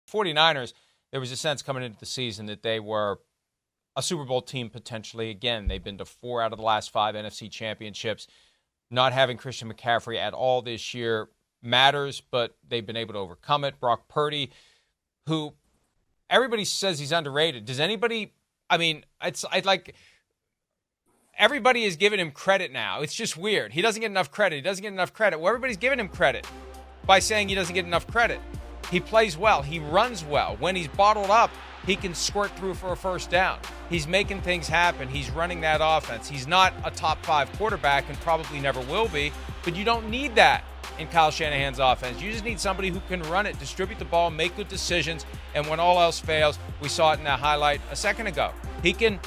49ers, there was a sense coming into the season that they were a Super Bowl team potentially. Again, they've been to 4 out of the last 5 NFC championships. Not having Christian McCaffrey at all this year matters, but they've been able to overcome it. Brock Purdy, who everybody says he's underrated. Does anybody, I mean, everybody is giving him credit now. It's just weird. He doesn't get enough credit. Well, everybody's giving him credit by saying he doesn't get enough credit. He plays well. He runs well. When he's bottled up, he can squirt through for a first down. He's making things happen. He's running that offense. He's not a top 5 quarterback and probably never will be, but you don't need that in Kyle Shanahan's offense. You just need somebody who can run it, distribute the ball, make good decisions, and when all else fails, we saw it in that highlight a second ago. He can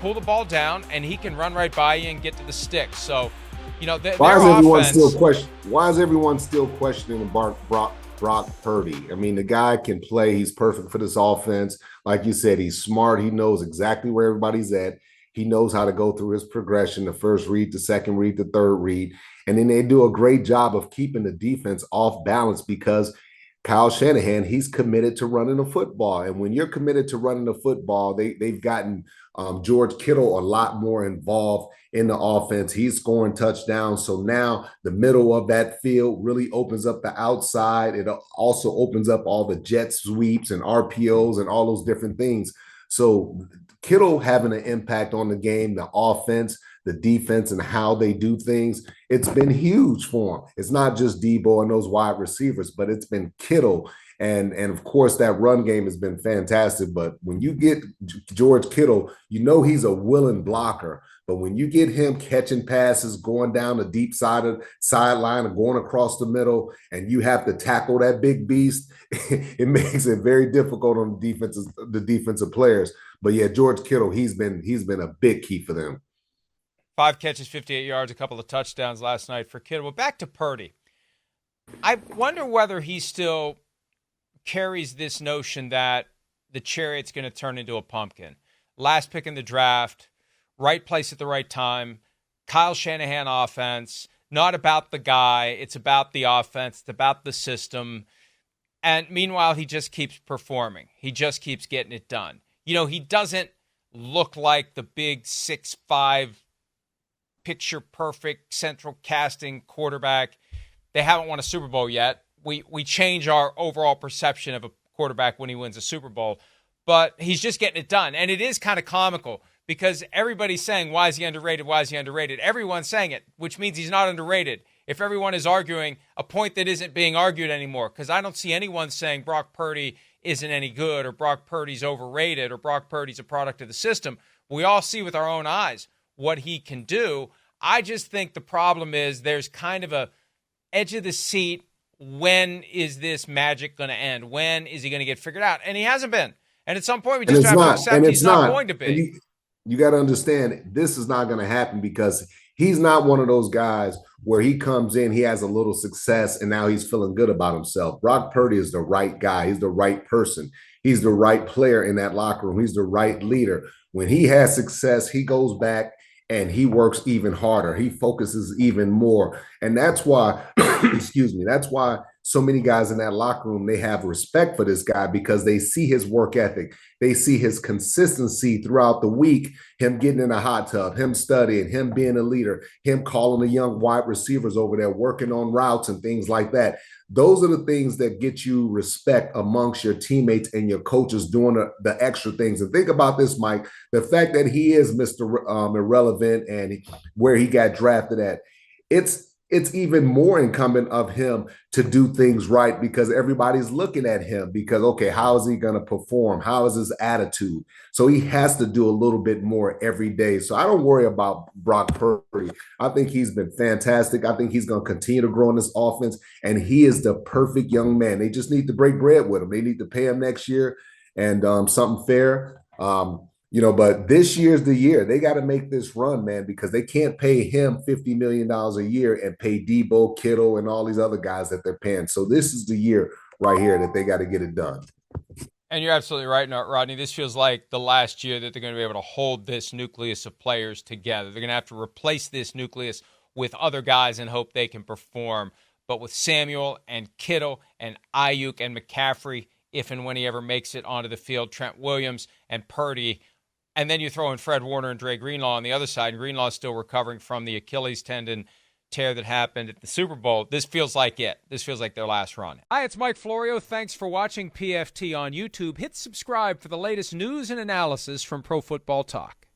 pull the ball down, and he can run right by you and get to the stick. So, why is everyone still questioning Brock Purdy? I mean, the guy can play. He's perfect for this offense. Like you said, he's smart. He knows exactly where everybody's at. He knows how to go through his progression, the first read, the second read, the third read. And then they do a great job of keeping the defense off balance because Kyle Shanahan, he's committed to running the football. And when you're committed to running the football, they've gotten George Kittle a lot more involved in the offense. He's scoring touchdowns. So now the middle of that field really opens up the outside. It also opens up all the jet sweeps and RPOs and all those different things. So Kittle having an impact on the game, the offense, the defense, and how they do things, it's been huge for him. It's not just Debo and those wide receivers, but it's been Kittle. And of course, that run game has been fantastic. But when you get George Kittle, he's a willing blocker. But when you get him catching passes, going down the deep sideline or going across the middle, and you have to tackle that big beast, it makes it very difficult on the defensive players. But yeah, George Kittle, he's been a big key for them. 5 catches, 58 yards, a couple of touchdowns last night for Kittle. Well, back to Purdy. I wonder whether he still carries this notion that the chariot's going to turn into a pumpkin. Last pick in the draft, right place at the right time, Kyle Shanahan offense, not about the guy, it's about the offense, it's about the system. And meanwhile, he just keeps performing. He just keeps getting it done. He doesn't look like the big 6'5", picture-perfect central casting quarterback. They haven't won a Super Bowl yet. We change our overall perception of a quarterback when he wins a Super Bowl, but he's just getting it done. And it is kind of comical because everybody's saying, why is he underrated? Why is he underrated? Everyone's saying it, which means he's not underrated. If everyone is arguing a point that isn't being argued anymore, because I don't see anyone saying Brock Purdy isn't any good or Brock Purdy's overrated or Brock Purdy's a product of the system. We all see with our own eyes what he can do. I just think the problem is there's kind of a edge of the seat. When is this magic going to end? When is he going to get figured out? And he hasn't been. And at some point, we just have to accept he's not going to be. You got to understand, this is not going to happen because he's not one of those guys where he comes in, he has a little success, and now he's feeling good about himself. Brock Purdy is the right guy. He's the right person. He's the right player in that locker room. He's the right leader. When he has success, he goes back and he works even harder. He focuses even more. And that's why, that's why so many guys in that locker room, they have respect for this guy because they see his work ethic. They see his consistency throughout the week, him getting in a hot tub, him studying, him being a leader, him calling the young wide receivers over there, working on routes and things like that. Those are the things that get you respect amongst your teammates and your coaches doing the extra things. And think about this, Mike, the fact that he is Mr. Irrelevant and where he got drafted at, it's even more incumbent of him to do things right because everybody's looking at him because, okay, how is he going to perform? How is his attitude? So he has to do a little bit more every day. So I don't worry about Brock Purdy. I think he's been fantastic. I think he's going to continue to grow in this offense, and he is the perfect young man. They just need to break bread with him. They need to pay him next year and something fair. But this year's the year. They got to make this run, man, because they can't pay him $50 million a year and pay Debo, Kittle, and all these other guys that they're paying. So this is the year right here that they got to get it done. And you're absolutely right, Rodney. This feels like the last year that they're going to be able to hold this nucleus of players together. They're going to have to replace this nucleus with other guys and hope they can perform. But with Samuel and Kittle and Ayuk and McCaffrey if and when he ever makes it onto the field. Trent Williams and Purdy. And then you throw in Fred Warner and Dre Greenlaw on the other side. And Greenlaw is still recovering from the Achilles tendon tear that happened at the Super Bowl. This feels like it. This feels like their last run. Hi, it's Mike Florio. Thanks for watching PFT on YouTube. Hit subscribe for the latest news and analysis from Pro Football Talk.